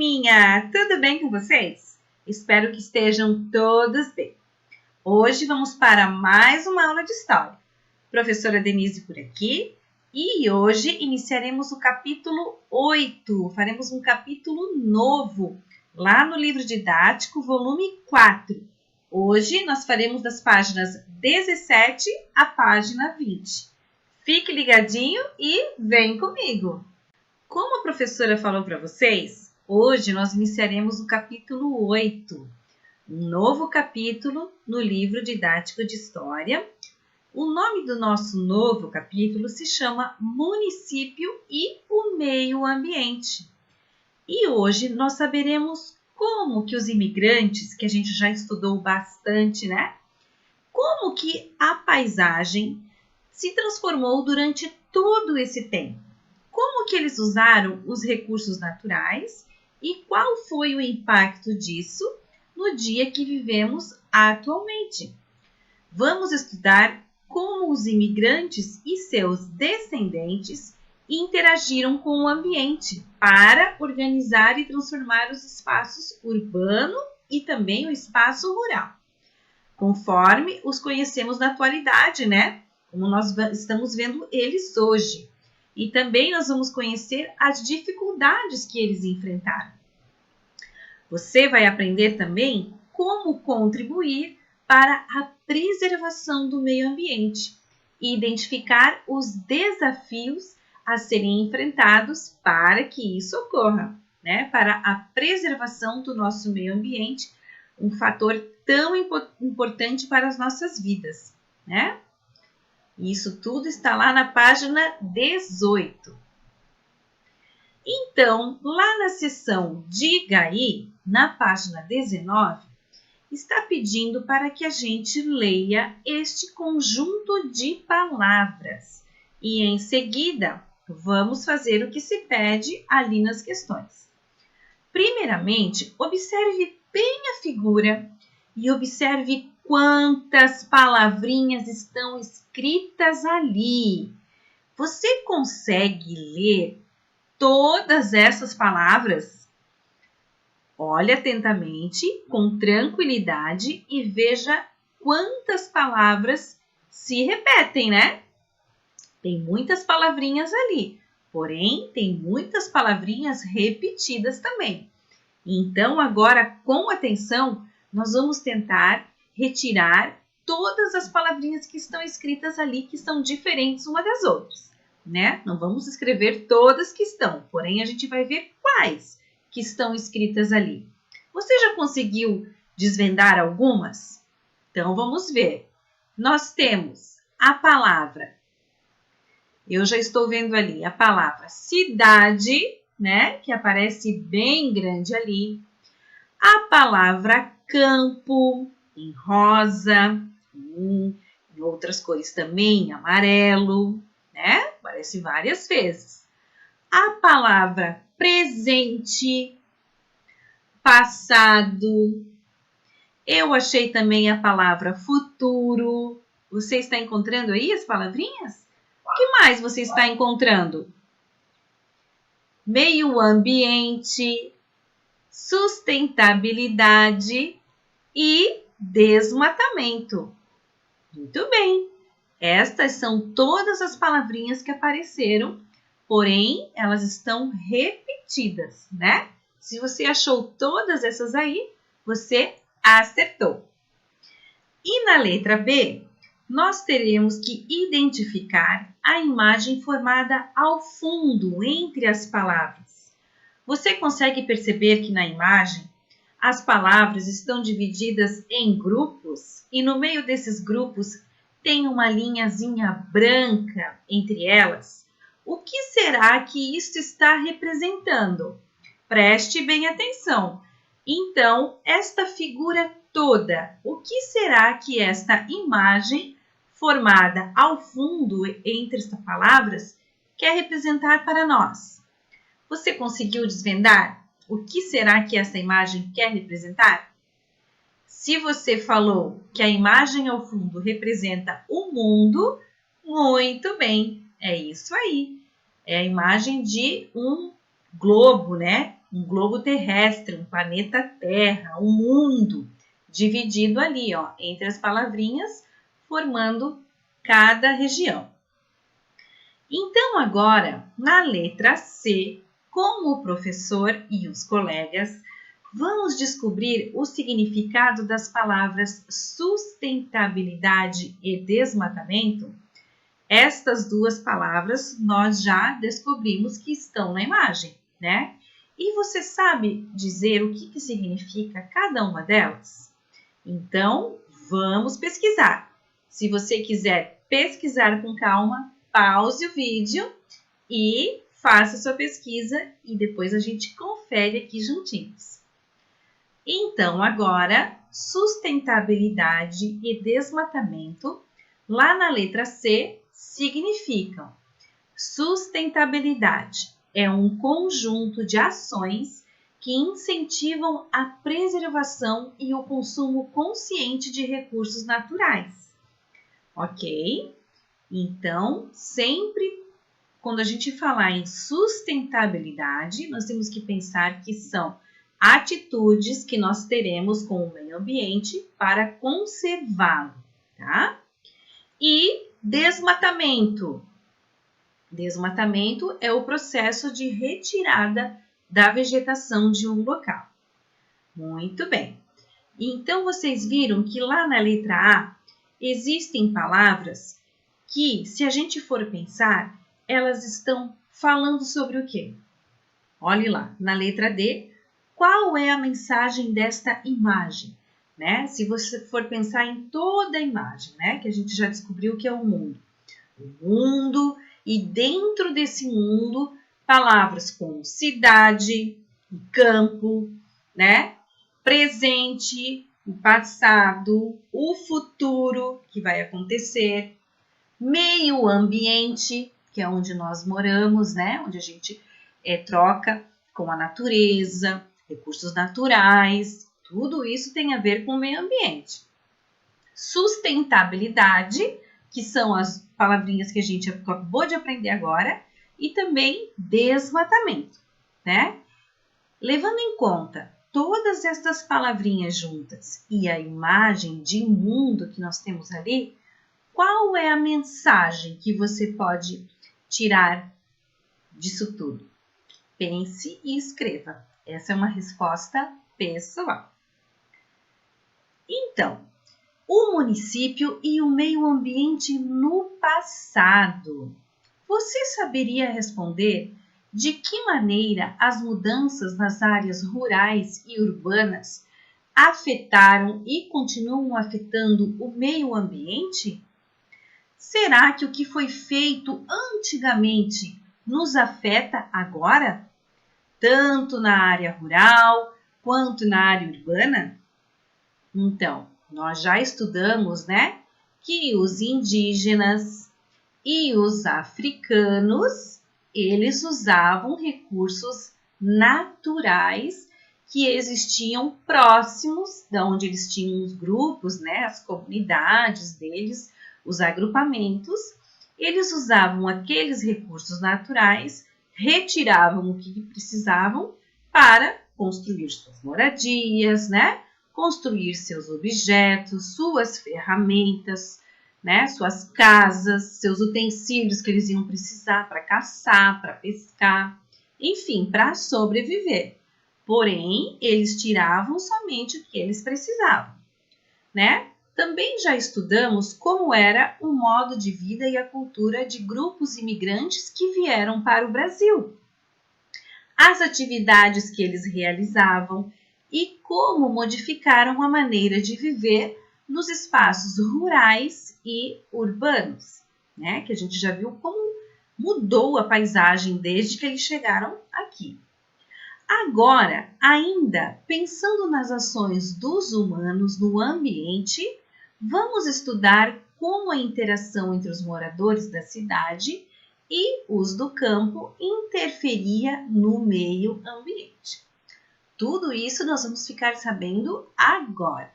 Turminha, tudo bem com vocês? Espero que estejam todos bem. Hoje vamos para mais uma aula de história. Professora Denise por aqui e hoje iniciaremos o capítulo 8. Faremos um capítulo novo lá no livro didático, volume 4. Hoje nós faremos das páginas 17 à página 20. Fique ligadinho e vem comigo! Como a professora falou para vocês, hoje nós iniciaremos o capítulo 8, um novo capítulo no livro didático de História. O nome do nosso novo capítulo se chama Município e o Meio Ambiente. E hoje nós saberemos como que os imigrantes, que a gente já estudou bastante, né? Como que a paisagem se transformou durante todo esse tempo. Como que eles usaram os recursos naturais e qual foi o impacto disso no dia que vivemos atualmente. Vamos estudar como os imigrantes e seus descendentes interagiram com o ambiente para organizar e transformar os espaços urbano e também o espaço rural, conforme os conhecemos na atualidade, né? Como nós estamos vendo eles hoje. E também nós vamos conhecer as dificuldades que eles enfrentaram. Você vai aprender também como contribuir para a preservação do meio ambiente e identificar os desafios a serem enfrentados para que isso ocorra, né? Para a preservação do nosso meio ambiente, um fator tão importante para as nossas vidas, né? Isso tudo está lá na página 18. Então, lá na seção Diga aí, na página 19, está pedindo para que a gente leia este conjunto de palavras. E em seguida, vamos fazer o que se pede ali nas questões. Primeiramente, observe bem a figura e observe quantas palavrinhas estão escritas ali. Você consegue ler todas essas palavras? Olhe atentamente, com tranquilidade e veja quantas palavras se repetem, né? Tem muitas palavrinhas ali, porém tem muitas palavrinhas repetidas também. Então, agora, com atenção, nós vamos tentar retirar todas as palavrinhas que estão escritas ali, que são diferentes uma das outras, né? Não vamos escrever todas que estão, porém a gente vai ver quais que estão escritas ali. Você já conseguiu desvendar algumas? Então, vamos ver. Nós temos a palavra, eu já estou vendo ali, a palavra cidade, né? Que aparece bem grande ali. A palavra campo, em rosa, em outras cores também, em amarelo, né? Aparece várias vezes. A palavra presente, passado. Eu achei também a palavra futuro. Você está encontrando aí as palavrinhas? O que mais você está encontrando? Meio ambiente, sustentabilidade e desmatamento. Muito bem, estas são todas as palavrinhas que apareceram, porém elas estão repetidas, né? Se você achou todas essas aí, você acertou. E na letra B, nós teremos que identificar a imagem formada ao fundo entre as palavras. Você consegue perceber que na imagem as palavras estão divididas em grupos e no meio desses grupos tem uma linhazinha branca entre elas? O que será que isso está representando? Preste bem atenção. Então, esta figura toda, o que será que esta imagem formada ao fundo entre estas palavras quer representar para nós? Você conseguiu desvendar? O que será que essa imagem quer representar? Se você falou que a imagem ao fundo representa o mundo, muito bem, é isso aí. É a imagem de um globo, né? um globo terrestre, um planeta Terra, um mundo, dividido ali, ó, entre as palavrinhas, formando cada região. Então, agora, na letra C, com o professor e os colegas, vamos descobrir o significado das palavras sustentabilidade e desmatamento? Estas duas palavras nós já descobrimos que estão na imagem, né? E você sabe dizer o que significa cada uma delas? Então, vamos pesquisar. Se você quiser pesquisar com calma, pause o vídeo e faça sua pesquisa e depois a gente confere aqui juntinhos. Então, agora, sustentabilidade e desmatamento, lá na letra C, significam: sustentabilidade é um conjunto de ações que incentivam a preservação e o consumo consciente de recursos naturais. Ok? Então, sempre quando a gente falar em sustentabilidade, nós temos que pensar que são atitudes que nós teremos com o meio ambiente para conservá-lo, tá? E desmatamento. Desmatamento é o processo de retirada da vegetação de um local. Muito bem. Então, vocês viram que lá na letra A existem palavras que, se a gente for pensar, elas estão falando sobre o quê? Olhe lá, na letra D, qual é a mensagem desta imagem? Né? Se você for pensar em toda a imagem, né? Que a gente já descobriu que é o mundo. O mundo, e dentro desse mundo, palavras como cidade, campo, né? Presente, o passado, o futuro, que vai acontecer, meio ambiente, que é onde nós moramos, né? Onde a gente troca com a natureza, recursos naturais, tudo isso tem a ver com o meio ambiente. Sustentabilidade, que são as palavrinhas que a gente acabou de aprender agora, e também desmatamento, né? Levando em conta todas estas palavrinhas juntas e a imagem de mundo que nós temos ali, qual é a mensagem que você pode tirar disso tudo? Pense e escreva. Essa é uma resposta pessoal. Então, o município e o meio ambiente no passado. Você saberia responder de que maneira as mudanças nas áreas rurais e urbanas afetaram e continuam afetando o meio ambiente? Será que o que foi feito antigamente nos afeta agora? Tanto na área rural quanto na área urbana? Então, nós já estudamos, né, que os indígenas e os africanos, eles usavam recursos naturais que existiam próximos de onde eles tinham os grupos, né, as comunidades deles, os agrupamentos. Eles usavam aqueles recursos naturais, retiravam o que precisavam para construir suas moradias, né? Construir seus objetos, suas ferramentas, né? Suas casas, seus utensílios que eles iam precisar para caçar, para pescar, enfim, para sobreviver. Porém, eles tiravam somente o que eles precisavam, né? Também já estudamos como era o modo de vida e a cultura de grupos imigrantes que vieram para o Brasil, as atividades que eles realizavam e como modificaram a maneira de viver nos espaços rurais e urbanos, né? Que a gente já viu como mudou a paisagem desde que eles chegaram aqui. Agora, ainda pensando nas ações dos humanos no ambiente, vamos estudar como a interação entre os moradores da cidade e os do campo interferia no meio ambiente. Tudo isso nós vamos ficar sabendo agora.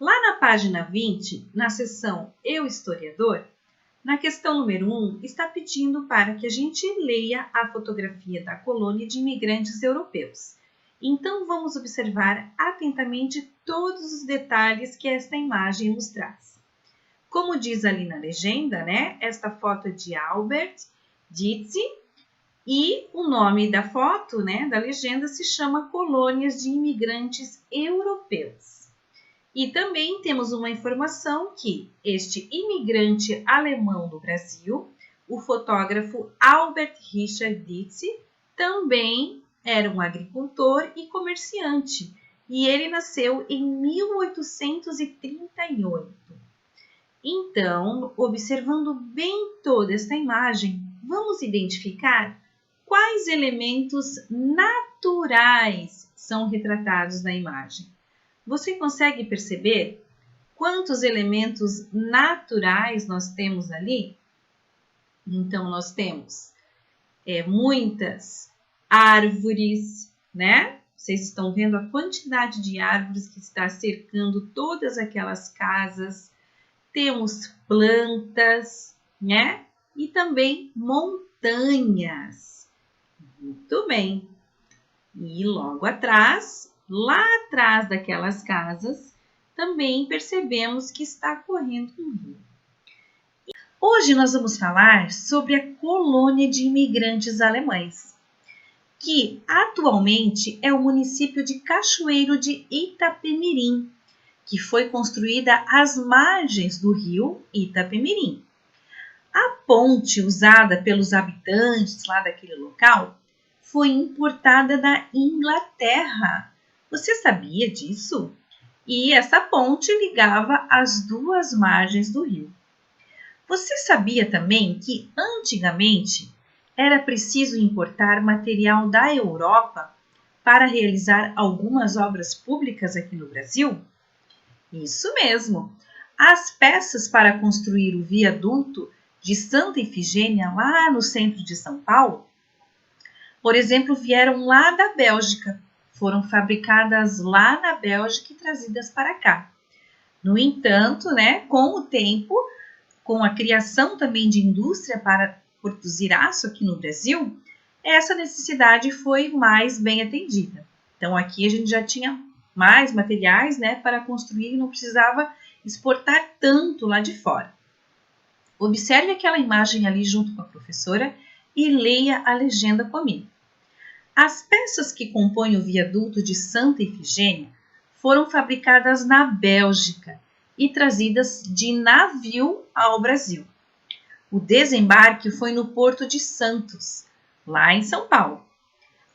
Lá na página 20, na seção Eu Historiador, Na questão número 1, está pedindo para que a gente leia a fotografia da colônia de imigrantes europeus. Então, vamos observar atentamente todos os detalhes que esta imagem nos traz. Como diz ali na legenda, né? Esta foto é de Albert Dietz e o nome da foto, né, da legenda, se chama Colônias de Imigrantes Europeus. E também temos uma informação que este imigrante alemão do Brasil, o fotógrafo Albert Richard Dietz, também era um agricultor e comerciante, e ele nasceu em 1838. Então, observando bem toda esta imagem, vamos identificar quais elementos naturais são retratados na imagem. Você consegue perceber quantos elementos naturais nós temos ali? Então, nós temos muitas árvores, né? Vocês estão vendo a quantidade de árvores que está cercando todas aquelas casas. Temos plantas, né? E também montanhas. Muito bem. E logo atrás, lá atrás daquelas casas, também percebemos que está correndo um rio. Hoje nós vamos falar sobre a colônia de imigrantes alemães, que atualmente é o município de Cachoeiro de Itapemirim, que foi construída às margens do rio Itapemirim. A ponte usada pelos habitantes lá daquele local foi importada da Inglaterra. Você sabia disso? E essa ponte ligava as duas margens do rio. Você sabia também que antigamente era preciso importar material da Europa para realizar algumas obras públicas aqui no Brasil? Isso mesmo! As peças para construir o viaduto de Santa Efigênia, lá no centro de São Paulo, por exemplo, vieram lá da Bélgica. Foram fabricadas lá na Bélgica e trazidas para cá. No entanto, né, com o tempo, com a criação também de indústria para produzir aço aqui no Brasil, essa necessidade foi mais bem atendida. Então, aqui a gente já tinha mais materiais, né, para construir e não precisava exportar tanto lá de fora. Observe aquela imagem ali junto com a professora e leia a legenda comigo. As peças que compõem o viaduto de Santa Efigênia foram fabricadas na Bélgica e trazidas de navio ao Brasil. O desembarque foi no Porto de Santos, lá em São Paulo.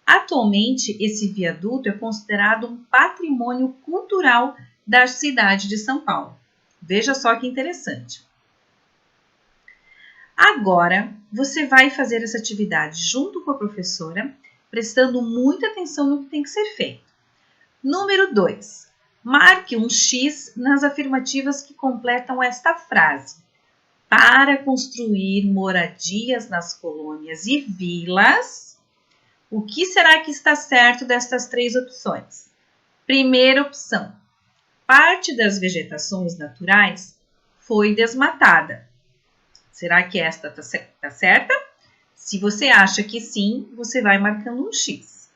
Atualmente, esse viaduto é considerado um patrimônio cultural da cidade de São Paulo. Veja só que interessante. Agora, você vai fazer essa atividade junto com a professora, prestando muita atenção no que tem que ser feito. Número 2. Marque um X nas afirmativas que completam esta frase. Para construir moradias nas colônias e vilas, o que será que está certo destas três opções? Primeira opção. Parte das vegetações naturais foi desmatada. Será que esta está certa? Se você acha que sim, você vai marcando um X.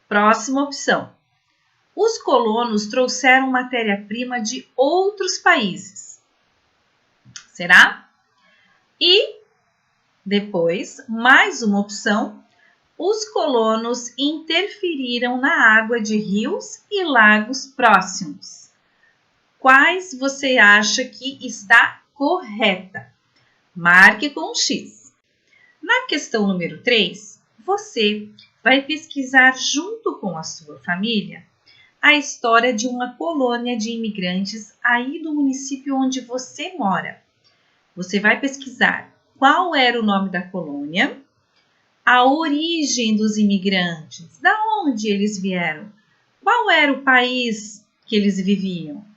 Próxima opção. Os colonos trouxeram matéria-prima de outros países. Será? E depois, mais uma opção. Os colonos interferiram na água de rios e lagos próximos. Quais você acha que está correta? Marque com um X. Na questão número 3, você vai pesquisar junto com a sua família a história de uma colônia de imigrantes aí do município onde você mora. Você vai pesquisar qual era o nome da colônia, a origem dos imigrantes, da onde eles vieram, qual era o país que eles viviam.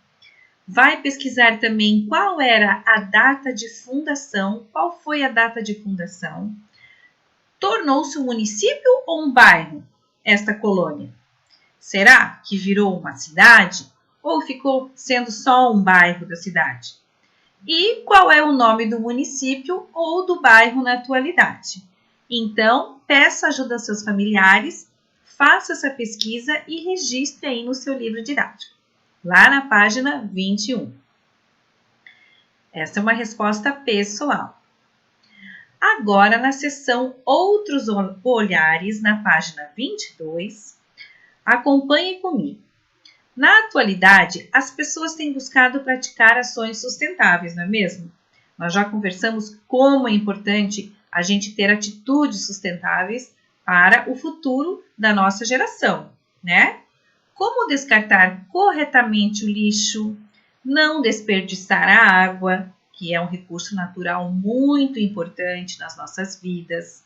Vai pesquisar também qual era a data de fundação, qual foi a data de fundação. Tornou-se um município ou um bairro, esta colônia? Será que virou uma cidade ou ficou sendo só um bairro da cidade? E qual é o nome do município ou do bairro na atualidade. Então, peça ajuda aos seus familiares, faça essa pesquisa e registre aí no seu livro didático, lá na página 21. Essa é uma resposta pessoal. Agora, na seção Outros Olhares, na página 22, acompanhe comigo. Na atualidade, as pessoas têm buscado praticar ações sustentáveis, não é mesmo? Nós já conversamos como é importante a gente ter atitudes sustentáveis para o futuro da nossa geração, né? Como descartar corretamente o lixo, não desperdiçar a água, que é um recurso natural muito importante nas nossas vidas.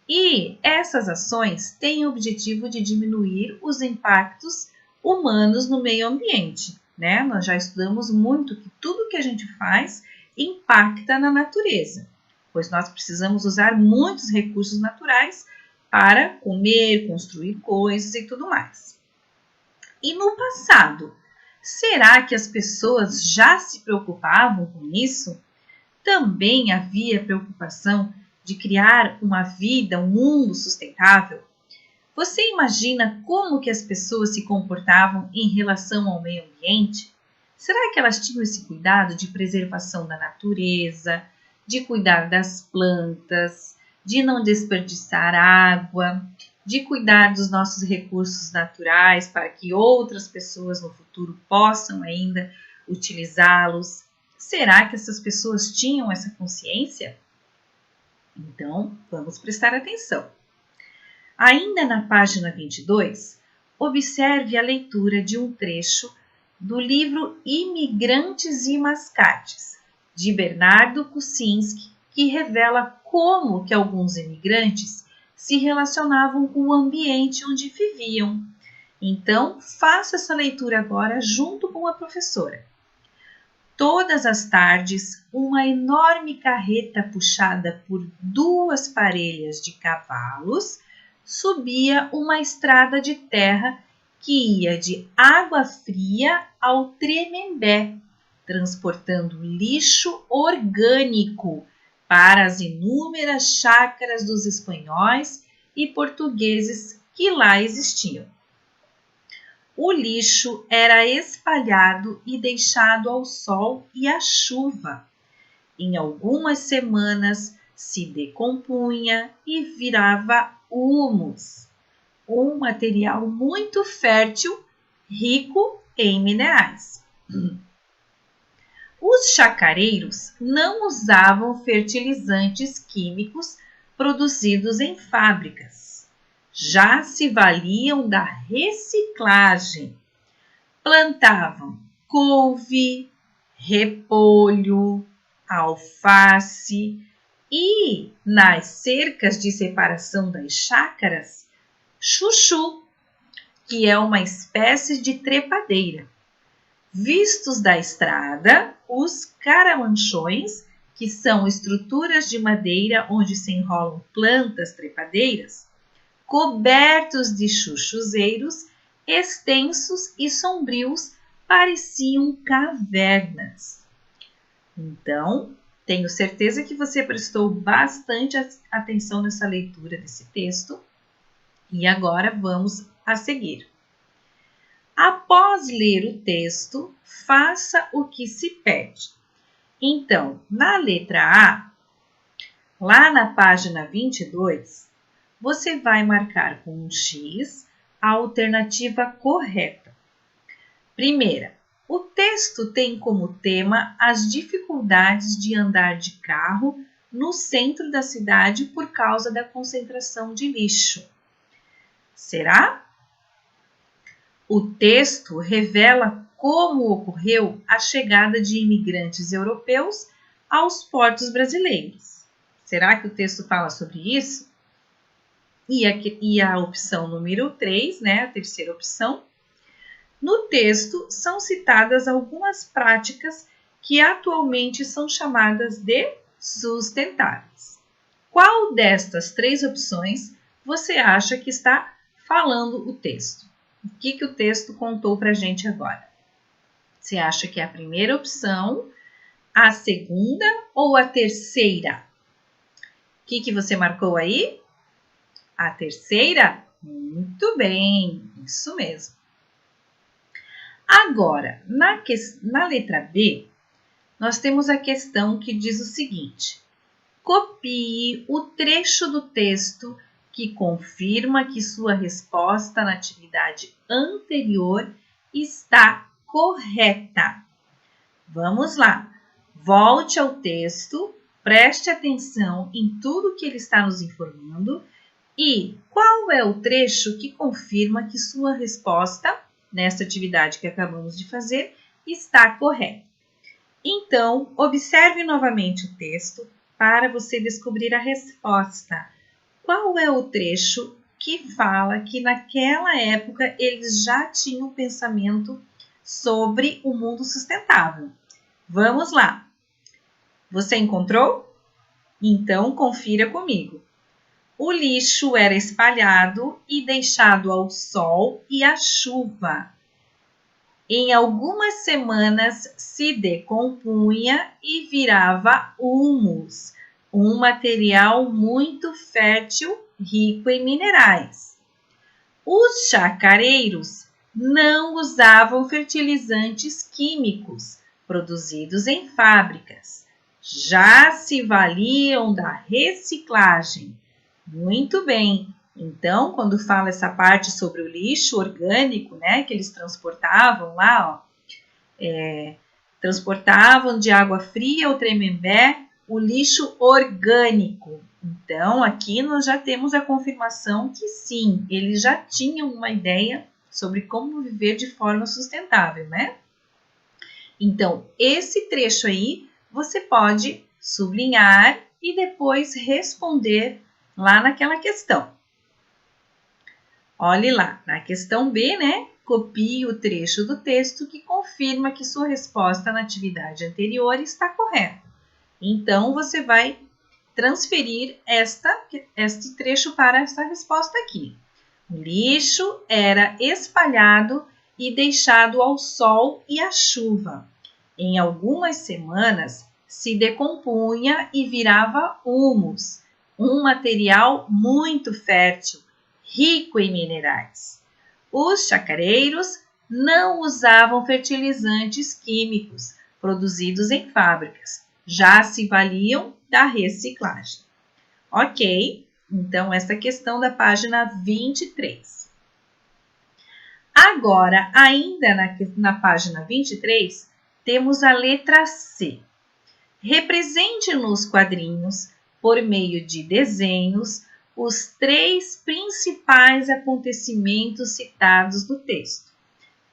E essas ações têm o objetivo de diminuir os impactos humanos no meio ambiente, né? Nós já estudamos muito que tudo que a gente faz impacta na natureza, pois nós precisamos usar muitos recursos naturais para comer, construir coisas e tudo mais. E no passado, será que as pessoas já se preocupavam com isso? Também havia preocupação de criar uma vida, um mundo sustentável? Você imagina como que as pessoas se comportavam em relação ao meio ambiente? Será que elas tinham esse cuidado de preservação da natureza, de cuidar das plantas, de não desperdiçar água, de cuidar dos nossos recursos naturais para que outras pessoas no futuro possam ainda utilizá-los? Será que essas pessoas tinham essa consciência? Então, vamos prestar atenção. Ainda na página 22, observe a leitura de um trecho do livro Imigrantes e Mascates, de Bernardo Kucinski, que revela como que alguns imigrantes se relacionavam com o ambiente onde viviam. Então, faça essa leitura agora junto com a professora. Todas as tardes, uma enorme carreta puxada por 2 parelhas de cavalos subia uma estrada de terra que ia de Água Fria ao Tremembé, transportando lixo orgânico para as inúmeras chácaras dos espanhóis e portugueses que lá existiam. O lixo era espalhado e deixado ao sol e à chuva. Em algumas semanas se decompunha e virava humus, um material muito fértil, rico em minerais. Os chacareiros não usavam fertilizantes químicos produzidos em fábricas. Já se valiam da reciclagem. Plantavam couve, repolho, alface e, nas cercas de separação das chácaras, chuchu, que é uma espécie de trepadeira. Vistos da estrada, os caramanchões, que são estruturas de madeira onde se enrolam plantas trepadeiras, cobertos de chuchuzeiros, extensos e sombrios, pareciam cavernas. Então, tenho certeza que você prestou bastante atenção nessa leitura desse texto. E agora vamos a seguir. Após ler o texto, faça o que se pede. Então, na letra A, lá na página 22, você vai marcar com um X a alternativa correta. Primeira, o texto tem como tema as dificuldades de andar de carro no centro da cidade por causa da concentração de lixo. Será? O texto revela como ocorreu a chegada de imigrantes europeus aos portos brasileiros. Será que o texto fala sobre isso? E a opção número 3, né, a terceira opção. No texto são citadas algumas práticas que atualmente são chamadas de sustentáveis. Qual destas 3 opções você acha que está falando o texto? O que o texto contou para a gente agora? Você acha que é a primeira opção, A segunda ou a terceira? O que você marcou aí? A terceira? Muito bem, isso mesmo. Agora, na letra B, nós temos a questão que diz o seguinte: copie o trecho do texto que confirma que sua resposta na atividade anterior está correta. Vamos lá. Volte ao texto, preste atenção em tudo que ele está nos informando e qual é o trecho que confirma que sua resposta nessa atividade que acabamos de fazer está correta. Então, observe novamente o texto para você descobrir a resposta. Qual é o trecho que fala que naquela época eles já tinham pensamento sobre o mundo sustentável? Vamos lá. Você encontrou? Então, confira comigo. O lixo era espalhado e deixado ao sol e à chuva. Em algumas semanas se decompunha e virava humus, um material muito fértil, rico em minerais. Os chacareiros não usavam fertilizantes químicos produzidos em fábricas. Já se valiam da reciclagem. Muito bem. Então, quando fala essa parte sobre o lixo orgânico, né, que eles transportavam lá, transportavam de água fria ou Tremembé o lixo orgânico. Então, aqui nós já temos a confirmação que sim, eles já tinham uma ideia sobre como viver de forma sustentável, né? Então, esse trecho aí você pode sublinhar e depois responder lá naquela questão. Olhe lá, na questão B, né? Copie o trecho do texto que confirma que sua resposta na atividade anterior está correta. Então, você vai transferir este trecho para essa resposta aqui. O lixo era espalhado e deixado ao sol e à chuva. Em algumas semanas, se decompunha e virava humus, um material muito fértil, rico em minerais. Os chacareiros não usavam fertilizantes químicos produzidos em fábricas, já se valiam da reciclagem. Ok, então essa questão da página 23. Agora, ainda na página 23, temos a letra C. Represente nos quadrinhos, por meio de desenhos, os 3 principais acontecimentos citados no texto.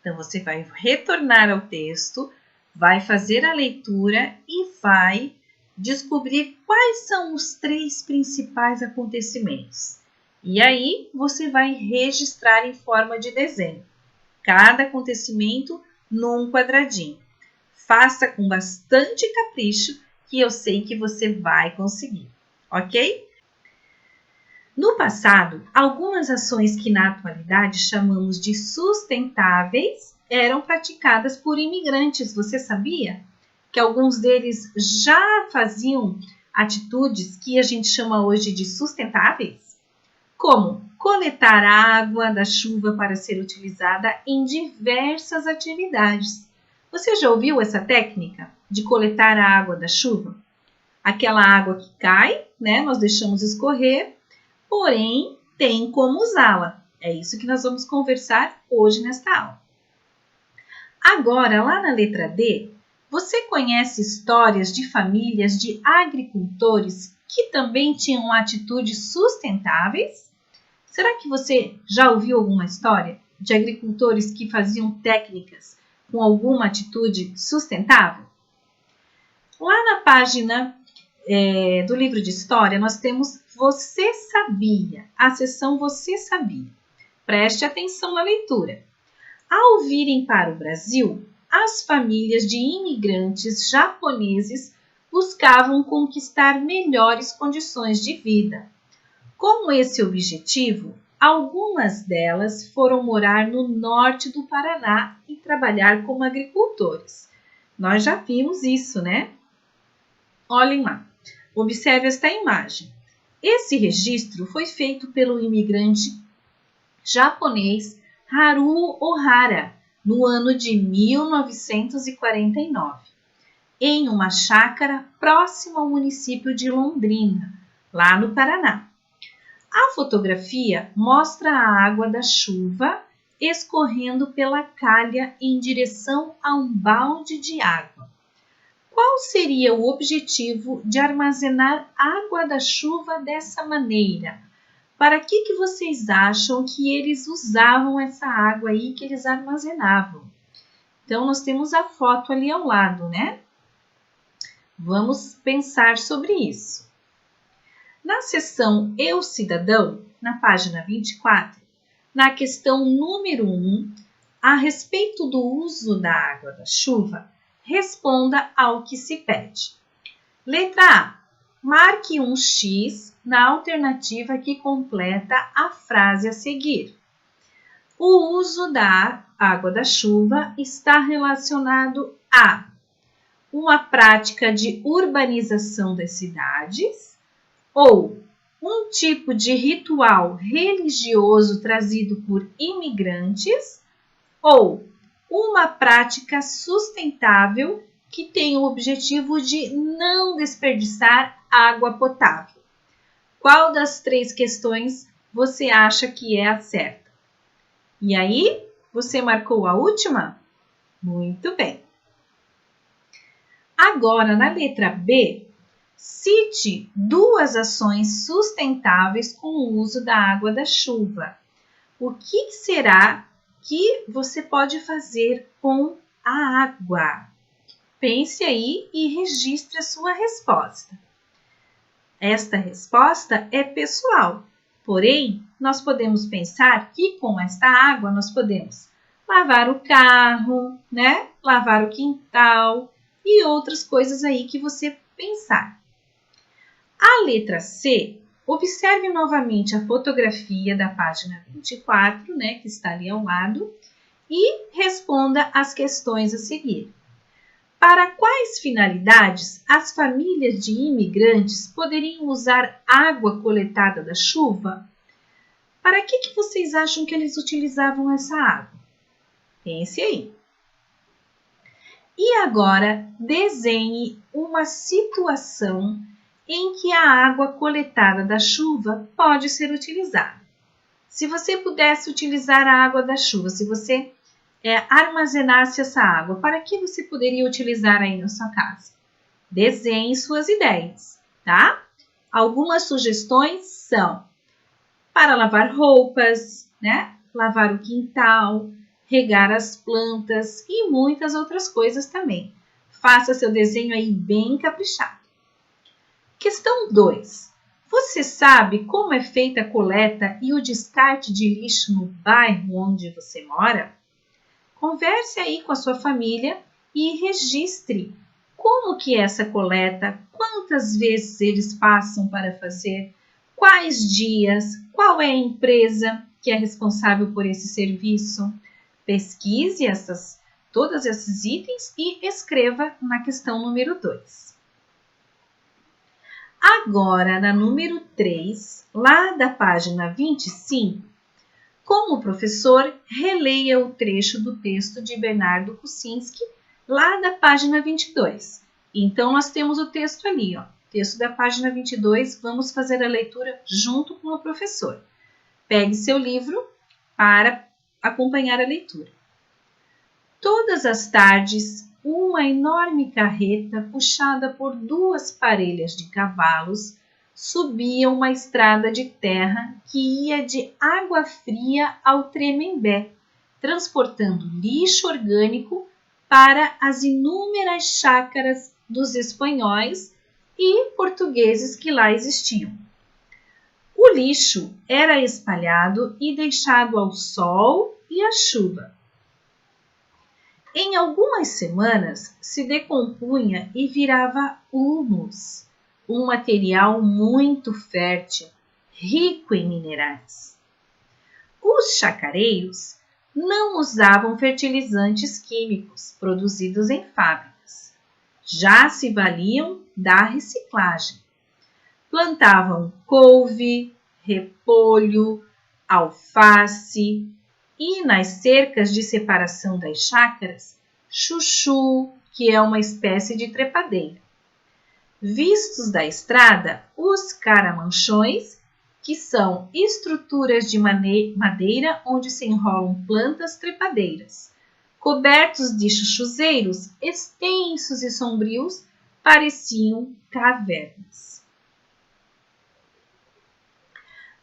Então, você vai retornar ao texto, vai fazer a leitura e vai descobrir quais são os 3 principais acontecimentos. E aí, você vai registrar em forma de desenho, cada acontecimento num quadradinho. Faça com bastante capricho, que eu sei que você vai conseguir, ok? No passado, algumas ações que na atualidade chamamos de sustentáveis eram praticadas por imigrantes. Você sabia que alguns deles já faziam atitudes que a gente chama hoje de sustentáveis? Como coletar água da chuva para ser utilizada em diversas atividades. Você já ouviu essa técnica de coletar a água da chuva? Aquela água que cai, né? Nós deixamos escorrer, porém tem como usá-la. É isso que nós vamos conversar hoje nesta aula. Agora, lá na letra D, você conhece histórias de famílias de agricultores que também tinham atitudes sustentáveis? Será que você já ouviu alguma história de agricultores que faziam técnicas com alguma atitude sustentável? Lá na página do livro de história, nós temos Você Sabia, a seção Você Sabia. Preste atenção na leitura. Ao virem para o Brasil, as famílias de imigrantes japoneses buscavam conquistar melhores condições de vida. Com esse objetivo, algumas delas foram morar no norte do Paraná e trabalhar como agricultores. Nós já vimos isso, né? Olhem lá, observe esta imagem. Esse registro foi feito pelo imigrante japonês Haruo Ohara no ano de 1949, em uma chácara próxima ao município de Londrina, lá no Paraná. A fotografia mostra a água da chuva escorrendo pela calha em direção a um balde de água. Qual seria o objetivo de armazenar água da chuva dessa maneira? Para que vocês acham que eles usavam essa água aí que eles armazenavam? Então, nós temos a foto ali ao lado, né? Vamos pensar sobre isso. Na seção Eu Cidadão, na página 24, na questão número 1, a respeito do uso da água da chuva, responda ao que se pede. Letra A. Marque um X na alternativa que completa a frase a seguir. O uso da água da chuva está relacionado a uma prática de urbanização das cidades ou um tipo de ritual religioso trazido por imigrantes ou uma prática sustentável que tem o objetivo de não desperdiçar água potável. Qual das 3 questões você acha que é a certa? E aí, você marcou a última? Muito bem. Agora, na letra B, cite 2 ações sustentáveis com o uso da água da chuva. O que será que você pode fazer com a água? Pense aí e registre a sua resposta. Esta resposta é pessoal, porém, nós podemos pensar que com esta água nós podemos lavar o carro, né? Lavar o quintal e outras coisas aí que você pensar. A letra C, observe novamente a fotografia da página 24, né, que está ali ao lado, e responda as questões a seguir. Para quais finalidades as famílias de imigrantes poderiam usar água coletada da chuva? Para que vocês acham que eles utilizavam essa água? Pense aí. E agora, desenhe uma situação em que a água coletada da chuva pode ser utilizada. Se você pudesse utilizar a água da chuva, se você armazenasse essa água, para que você poderia utilizar aí na sua casa? Desenhe suas ideias, tá? Algumas sugestões são para lavar roupas, né? Lavar o quintal, regar as plantas e muitas outras coisas também. Faça seu desenho aí bem caprichado. Questão 2. Você sabe como é feita a coleta e o descarte de lixo no bairro onde você mora? Converse aí com a sua família e registre como que é essa coleta, quantas vezes eles passam para fazer, quais dias, qual é a empresa que é responsável por esse serviço. Pesquise todos esses itens e escreva na questão número 2. Agora, na número 3, lá da página 25, como professor, releia o trecho do texto de Bernardo Kucinski, lá da página 22. Então, nós temos o texto ali, ó, texto da página 22, vamos fazer a leitura junto com o professor. Pegue seu livro para acompanhar a leitura. Todas as tardes, uma enorme carreta puxada por 2 parelhas de cavalos subia uma estrada de terra que ia de Água Fria ao Tremembé, transportando lixo orgânico para as inúmeras chácaras dos espanhóis e portugueses que lá existiam. O lixo era espalhado e deixado ao sol e à chuva. Em algumas semanas se decompunha e virava humus, um material muito fértil, rico em minerais. Os chacareiros não usavam fertilizantes químicos produzidos em fábricas. já se valiam da reciclagem. Plantavam couve, repolho, alface e nas cercas de separação das chácaras, chuchu, que é uma espécie de trepadeira. Vistos da estrada, os caramanchões, que são estruturas de madeira onde se enrolam plantas trepadeiras, cobertos de chuchuzeiros extensos e sombrios, pareciam cavernas.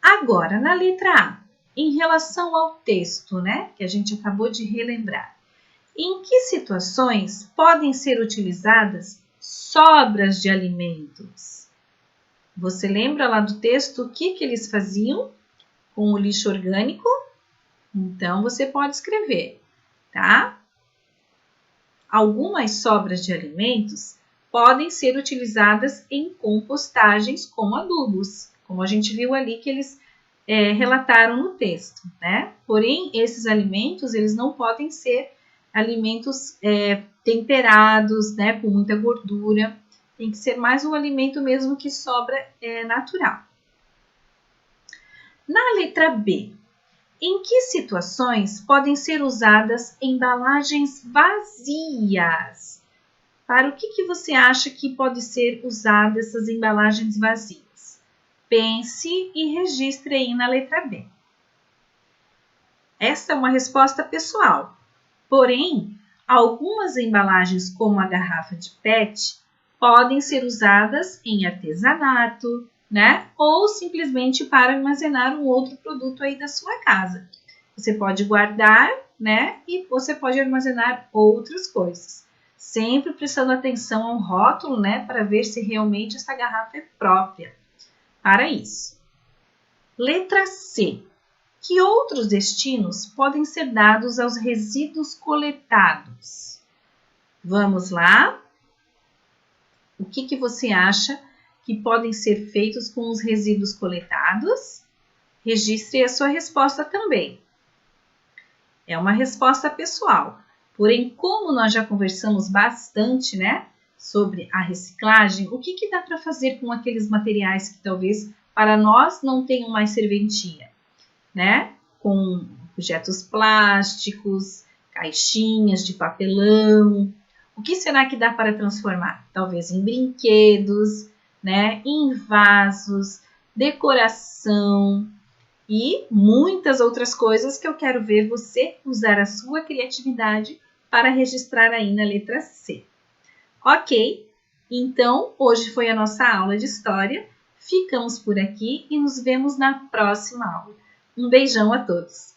Agora, na letra A, em relação ao texto, que a gente acabou de relembrar, em que situações podem ser utilizadas sobras de alimentos? Você lembra lá do texto o que eles faziam com o lixo orgânico? Então, você pode escrever, tá? Algumas sobras de alimentos podem ser utilizadas em compostagens como adubos, como a gente viu ali que eles relataram no texto, Porém, esses alimentos, eles não podem ser alimentos temperados, com muita gordura. Tem que ser mais um alimento mesmo que sobra natural. Na letra B, em que situações podem ser usadas embalagens vazias? Para o que você acha que pode ser usada essas embalagens vazias? Pense e registre aí na letra B. Essa é uma resposta pessoal. Porém, algumas embalagens, como a garrafa de PET, podem ser usadas em artesanato, ou simplesmente para armazenar um outro produto aí da sua casa. Você pode guardar, e você pode armazenar outras coisas. Sempre prestando atenção ao rótulo, para ver se realmente essa garrafa é própria para isso. Letra C. Que outros destinos podem ser dados aos resíduos coletados? Vamos lá? O que você acha que podem ser feitos com os resíduos coletados? Registre a sua resposta também. É uma resposta pessoal. Porém, como nós já conversamos bastante, sobre a reciclagem, o que dá para fazer com aqueles materiais que talvez para nós não tenham mais serventia? Com objetos plásticos, caixinhas de papelão. O que será que dá para transformar? Talvez em brinquedos, em vasos, decoração e muitas outras coisas que eu quero ver você usar a sua criatividade para registrar aí na letra C. Ok, então hoje foi a nossa aula de história. Ficamos por aqui e nos vemos na próxima aula. Um beijão a todos!